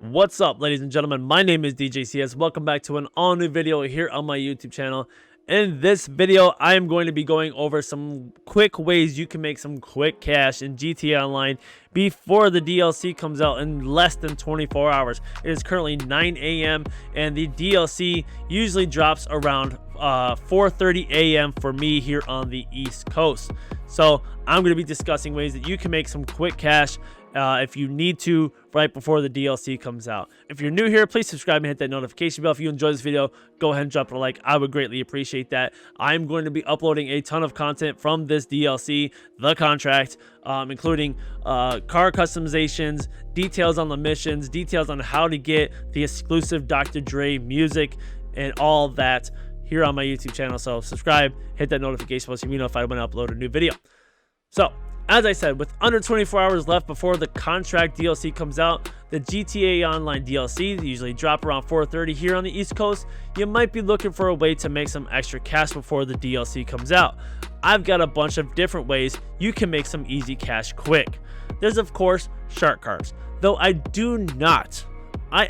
What's up, ladies and gentlemen? My name is DJCS. Welcome back to an all new video here on my YouTube channel. In this video, I am going to be going over some quick ways you can make some quick cash in GTA Online before the DLC comes out in less than 24 hours. It is currently 9 a.m. and the DLC usually drops around 4:30 a.m. for me here on the East Coast. So I'm going to be discussing ways that you can make some quick cash if you need to right before the DLC comes out. If you're new here, please subscribe and hit that notification bell. If you enjoy this video, go ahead and drop a like. I would greatly appreciate that. I'm going to be uploading a ton of content from this DLC, The Contract, including car customizations, details on the missions, details on how to get the exclusive Dr. Dre music, and all that here on my YouTube channel. So subscribe, hit that notification bell so you know if I want to upload a new video. So as I said, with under 24 hours left before the Contract DLC comes out, the GTA Online DLC usually drop around 4:30 here on the East Coast. You might be looking for a way to make some extra cash before the DLC comes out. I've got a bunch of different ways you can make some easy cash quick. There's of course shark cards, though I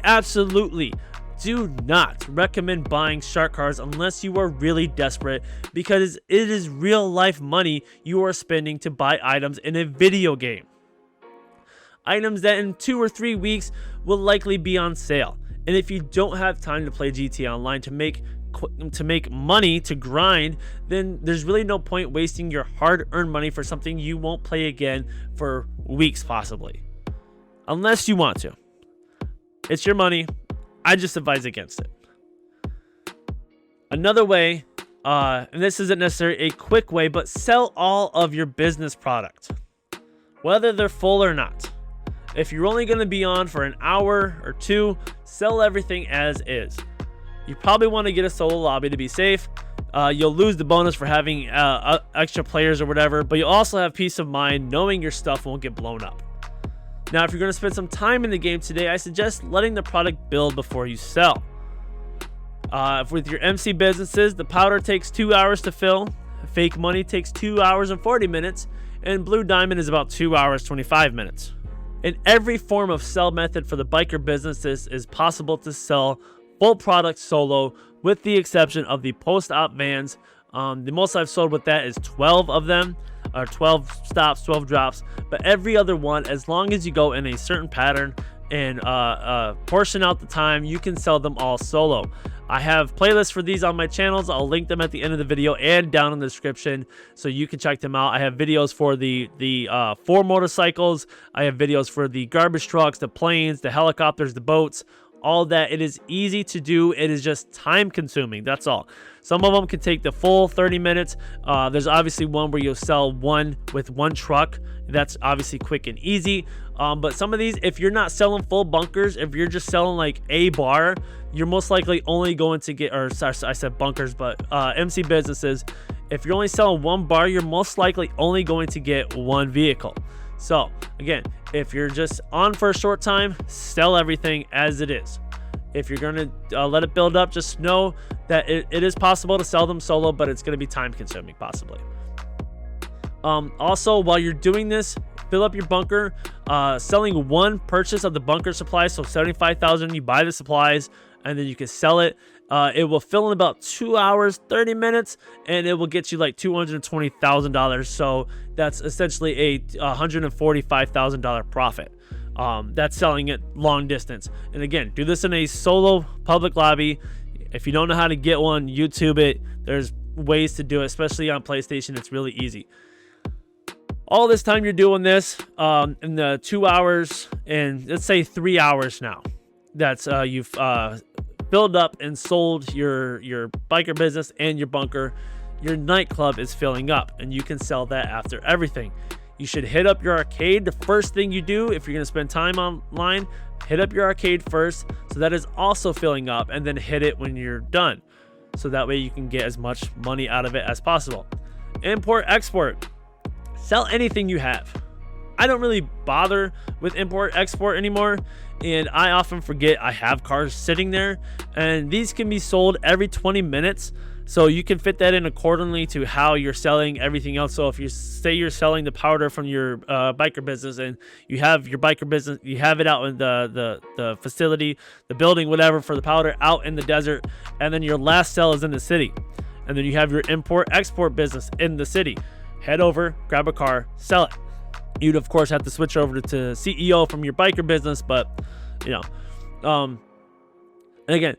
absolutely do not recommend buying shark cards unless you are really desperate, because it is real life money you are spending to buy items in a video game. Items that in 2 or 3 weeks will likely be on sale. And if you don't have time to play GTA Online to make money, to grind, then there's really no point wasting your hard-earned money for something you won't play again for weeks possibly. Unless you want to. It's your money. I just advise against it. Another way, and this isn't necessarily a quick way, but sell all of your business product, whether they're full or not. If you're only going to be on for an hour or two, sell everything as is. You probably want to get a solo lobby to be safe. You'll lose the bonus for having extra players or whatever, but you'll also have peace of mind knowing your stuff won't get blown up. Now, if you're going to spend some time in the game today, I suggest letting the product build before you sell. With your MC businesses, the powder takes 2 hours to fill, fake money takes 2 hours and 40 minutes, and blue diamond is about 2 hours 25 minutes. In every form of sell method for the biker businesses is possible to sell full product solo, with the exception of the post-op vans. The most I've sold with that is 12 of them, or 12 stops, 12 drops, but every other one, as long as you go in a certain pattern and portion out the time, you can sell them all solo. I have playlists for these on my channels. I'll link them at the end of the video and down in the description so you can check them out. I have videos for the 4 motorcycles. I have videos for the garbage trucks, the planes, the helicopters, the boats, all that. It is easy to do. It is just time consuming. That's all. Some of them can take the full 30 minutes. There's obviously one where you'll sell one with one truck. That's obviously quick and easy. But some of these, if you're not selling full bunkers, if you're just selling like a bar, you're most likely only going to get, or sorry, I said bunkers, but MC businesses, if you're only selling one bar, you're most likely only going to get one vehicle. So again, if you're just on for a short time, sell everything as it is. If you're going to let it build up, just know that it is possible to sell them solo, but it's going to be time consuming possibly. Also, while you're doing this, fill up your bunker. Selling one purchase of the bunker supplies, so 75,000, you buy the supplies and then you can sell it. It will fill in about 2 hours, 30 minutes, and it will get you like $220,000. So that's essentially a $145,000 profit. That's selling it long distance. And again, do this in a solo public lobby. If you don't know how to get one, YouTube it. There's ways to do it, especially on PlayStation. It's really easy. All this time you're doing this, in the 2 hours and let's say 3 hours now, that's you've filled up and sold your biker business and your bunker, your nightclub is filling up, and you can sell that after everything. You should hit up your arcade. The first thing you do if you're going to spend time online, hit up your arcade first, so that is also filling up, and then hit it when you're done, so that way you can get as much money out of it as possible. Import, export. Sell anything you have. I don't really bother with import, export anymore, and I often forget I have cars sitting there, and these can be sold every 20 minutes. So you can fit that in accordingly to how you're selling everything else. So if you say you're selling the powder from your biker business, and you have your biker business, you have it out in the facility, the building, whatever, for the powder out in the desert, and then your last sell is in the city, and then you have your import export business in the city, head over, grab a car, sell it. You'd of course have to switch over to CEO from your biker business, but you know, and again,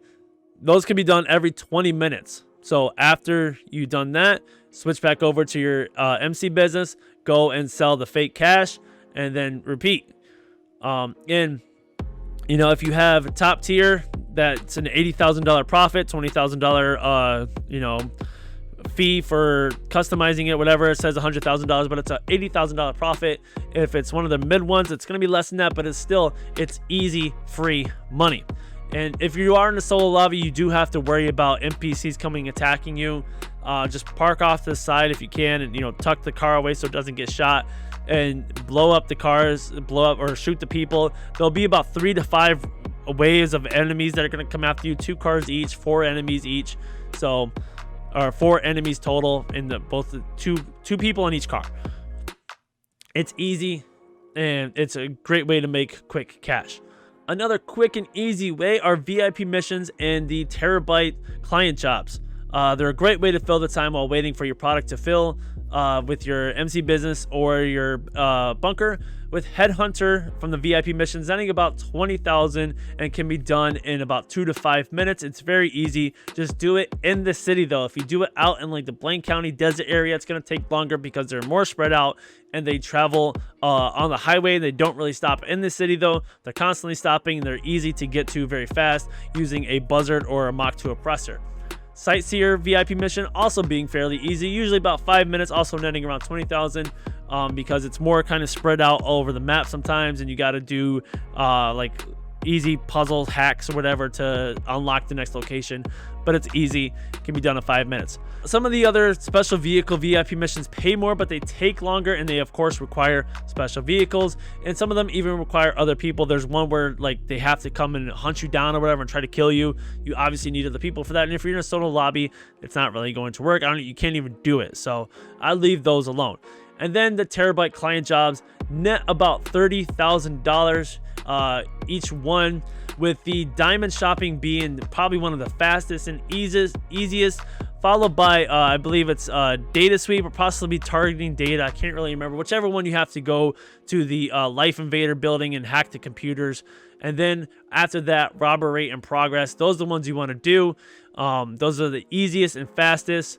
those can be done every 20 minutes. So after you've done that, switch back over to your MC business, go and sell the fake cash, and then repeat. And you know, if you have top tier, that's an $80,000 profit, $20,000 you know, fee for customizing it, whatever. It says $100,000, but it's a $80,000 profit. If it's one of the mid ones, it's going to be less than that, but it's easy, free money. And if you are in a solo lobby, you do have to worry about NPCs coming attacking you. Just park off to the side if you can, and you know, tuck the car away so it doesn't get shot, and blow up the cars, blow up or shoot the people. There'll be about 3 to 5 waves of enemies that are going to come after you. 2 cars each, 4 enemies each. So, or 4 enemies total in the two people in each car. It's easy, and it's a great way to make quick cash. Another quick and easy way are VIP missions and the terabyte client jobs. They're a great way to fill the time while waiting for your product to fill with your MC business or your bunker. With Headhunter from the VIP missions, ending about 20,000 and can be done in about 2 to 5 minutes. It's very easy. Just do it in the city though. If you do it out in like the Blaine County desert area, it's going to take longer because they're more spread out and they travel on the highway. They don't really stop in the city though. They're constantly stopping. They're easy to get to very fast using a buzzard or a Mach 2 oppressor. Sightseer VIP mission also being fairly easy, usually about 5 minutes, also netting around 20,000 because it's more kind of spread out all over the map sometimes, and you got to do like easy puzzle hacks or whatever to unlock the next location, but it's easy. It can be done in 5 minutes. Some of the other special vehicle VIP missions pay more, but they take longer, and they of course require special vehicles, and some of them even require other people. There's one where like they have to come and hunt you down or whatever and try to kill you. You obviously need other people for that, and if you're in a solo lobby, it's not really going to work. You can't even do it, so I leave those alone. And then the terabyte client jobs net about $30,000 each one, with the diamond shopping being probably one of the fastest and easiest, followed by I believe it's data sweep or possibly targeting data. I can't really remember. Whichever one, you have to go to the Life Invader building and hack the computers. And then after that, robbery in progress. Those are the ones you want to do. Those are the easiest and fastest.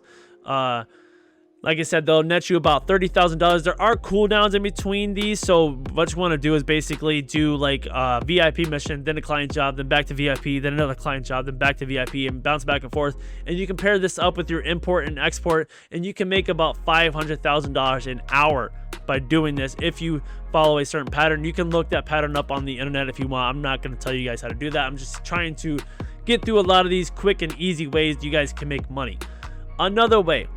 Like I said, they'll net you about $30,000. There are cooldowns in between these, so what you want to do is basically do like a VIP mission, then a client job, then back to VIP, then another client job, then back to VIP, and bounce back and forth. And you can pair this up with your import and export, and you can make about $500,000 an hour by doing this if you follow a certain pattern. You can look that pattern up on the internet if you want. I'm not going to tell you guys how to do that. I'm just trying to get through a lot of these quick and easy ways you guys can make money. Another way,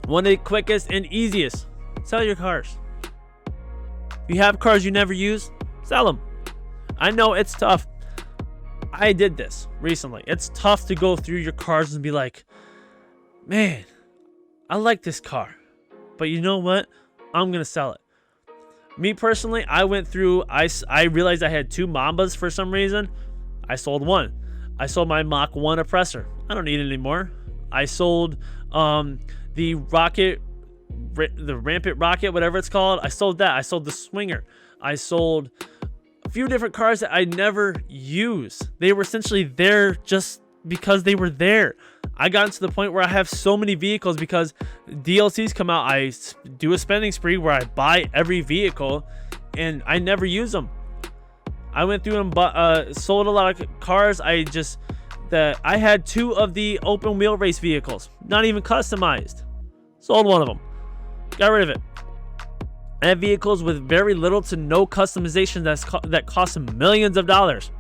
one of the quickest and easiest, sell your cars. If you have cars you never use, sell them. I know it's tough. I did this recently. It's tough to go through your cars and be like, man, I like this car, but you know what? I'm going to sell it. Me personally, I went through, I realized I had 2 Mambas for some reason. I sold one. I sold my Mach 1 oppressor. I don't need it anymore. I sold the rampant rocket, whatever it's called. I sold that. I sold the swinger. I sold a few different cars that I never use. They were essentially there just because they were there. I got to the point where I have so many vehicles because DLCs come out. I do a spending spree where I buy every vehicle and I never use them. I went through and sold a lot of cars. I had 2 of the open wheel race vehicles, not even customized. Sold one of them. Got rid of it. I have vehicles with very little to no customization that cost millions of dollars.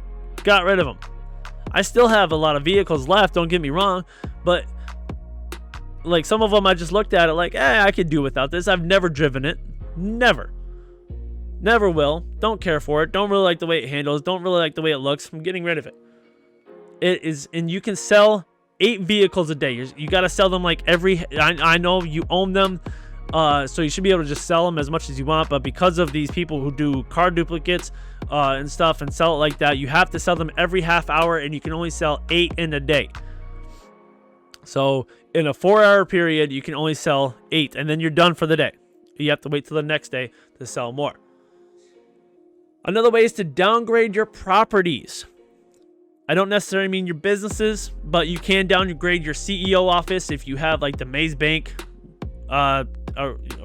Got rid of them. I still have a lot of vehicles left, don't get me wrong, but like some of them I just looked at it like, I could do without this. I've never driven it. Never will. Don't care for it. Don't really like the way it handles. Don't really like the way it looks. I'm getting rid of it. It is, and you can sell 8 vehicles a day. You got to sell them like I know you own them, so you should be able to just sell them as much as you want, but because of these people who do car duplicates and stuff and sell it like that, you have to sell them every half hour, and you can only sell 8 in a day. So in a 4-hour period, you can only sell 8, and then you're done for the day. You have to wait till the next day to sell more. Another way is to downgrade your properties. I don't necessarily mean your businesses, but you can downgrade your CEO office if you have like the Maze Bank, or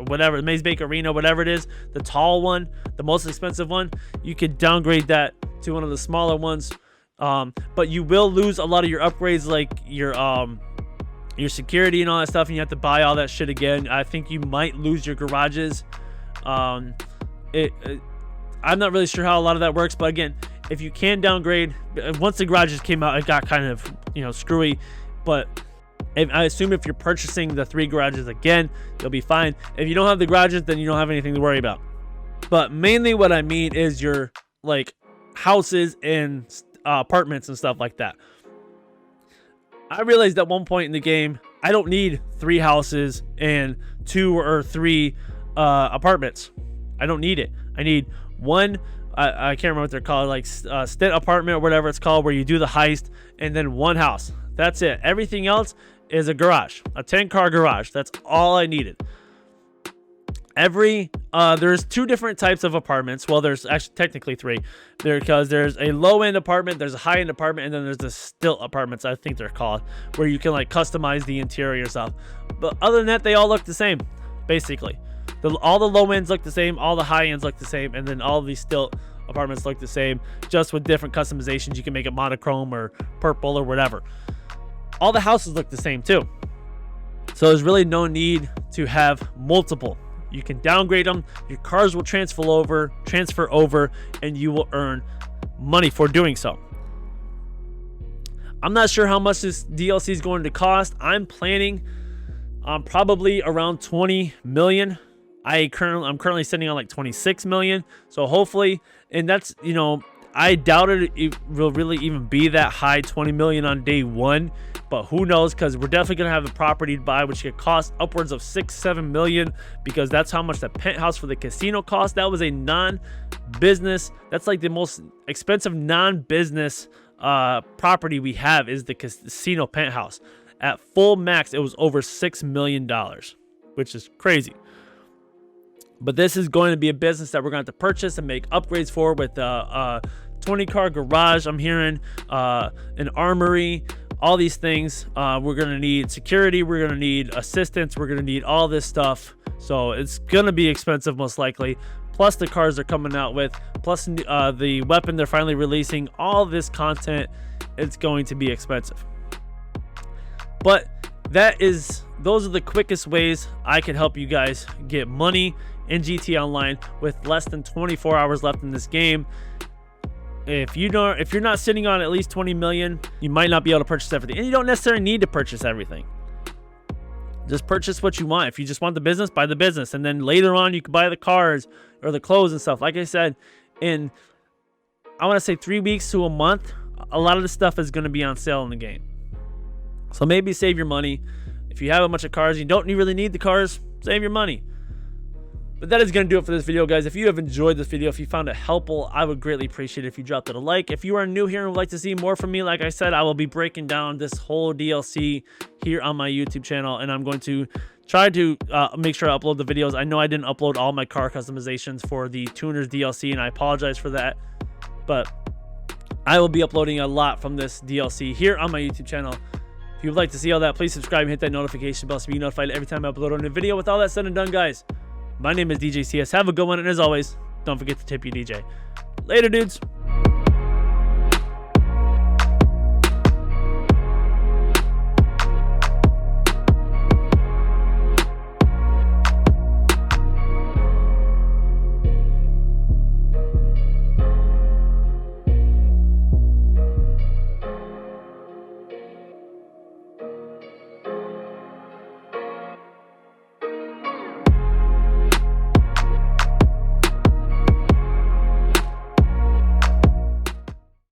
whatever, the Maze Bank Arena, whatever it is, the tall one, the most expensive one. You could downgrade that to one of the smaller ones, but you will lose a lot of your upgrades, like your security and all that stuff, and you have to buy all that shit again. I think you might lose your garages. I'm not really sure how a lot of that works, but again, if you can downgrade, once the garages came out, it got kind of, screwy, but I assume if you're purchasing the 3 garages again, you'll be fine. If you don't have the garages, then you don't have anything to worry about. But mainly what I mean is your like houses and apartments and stuff like that. I realized at one point in the game, I don't need 3 houses and 2 or 3 apartments. I don't need it. I need one. I can't remember what they're called, like stint apartment or whatever it's called, where you do the heist, and then 1 house. That's it. Everything else is a garage, a 10-car garage. That's all I needed. There's 2 different types of apartments. Well, there's actually technically 3, because there's a low-end apartment, there's a high-end apartment, and then there's the stilt apartments, I think they're called, where you can like customize the interior stuff. But other than that, they all look the same, basically. All the low ends look the same, all the high ends look the same, and then all these stilt apartments look the same, just with different customizations. You can make it monochrome or purple or whatever. All the houses look the same too, so there's really no need to have multiple. You can downgrade them, your cars will transfer over, and you will earn money for doing so. I'm not sure how much this DLC is going to cost. I'm planning on probably around 20 million. I'm currently sitting on like 26 million. So hopefully, and that's, I doubt it will really even be that high, 20 million on day 1, but who knows, because we're definitely going to have a property to buy, which could cost upwards of 6-7 million, because that's how much the penthouse for the casino cost. That was a non-business, that's like the most expensive non-business property we have, is the casino penthouse. At full max, it was over $6 million, which is crazy. But this is going to be a business that we're going to have to purchase and make upgrades for, with a 20-car garage, I'm hearing, an armory, all these things. We're going to need security, we're going to need assistance, we're going to need all this stuff. So it's going to be expensive, most likely. Plus the cars they're coming out with, plus the weapon they're finally releasing, all this content, it's going to be expensive. But those are the quickest ways I can help you guys get money in GTA Online with less than 24 hours left in this game. If you're not sitting on at least 20 million, you might not be able to purchase everything, and you don't necessarily need to purchase everything. Just purchase what you want. If you just want the business, buy the business, and then later on you can buy the cars or the clothes and stuff. Like I said, in I want to say 3 weeks to a month, a lot of the stuff is going to be on sale in the game. So maybe save your money. If you have a bunch of cars, you don't really need the cars, save your money. But that is going to do it for this video, guys. If you have enjoyed this video, if you found it helpful, I would greatly appreciate it if you dropped it a like. If you are new here and would like to see more from me, like I said, I will be breaking down this whole DLC here on my YouTube channel, and I'm going to try to make sure I upload the videos. I know I didn't upload all my car customizations for the Tuners DLC, and I apologize for that, but I will be uploading a lot from this DLC here on my YouTube channel. If you would like to see all that, please subscribe and hit that notification bell so you be notified every time I upload a new video. With all that said and done, guys, my name is DJ CS. Have a good one, and as always, don't forget to tip your DJ. Later, dudes.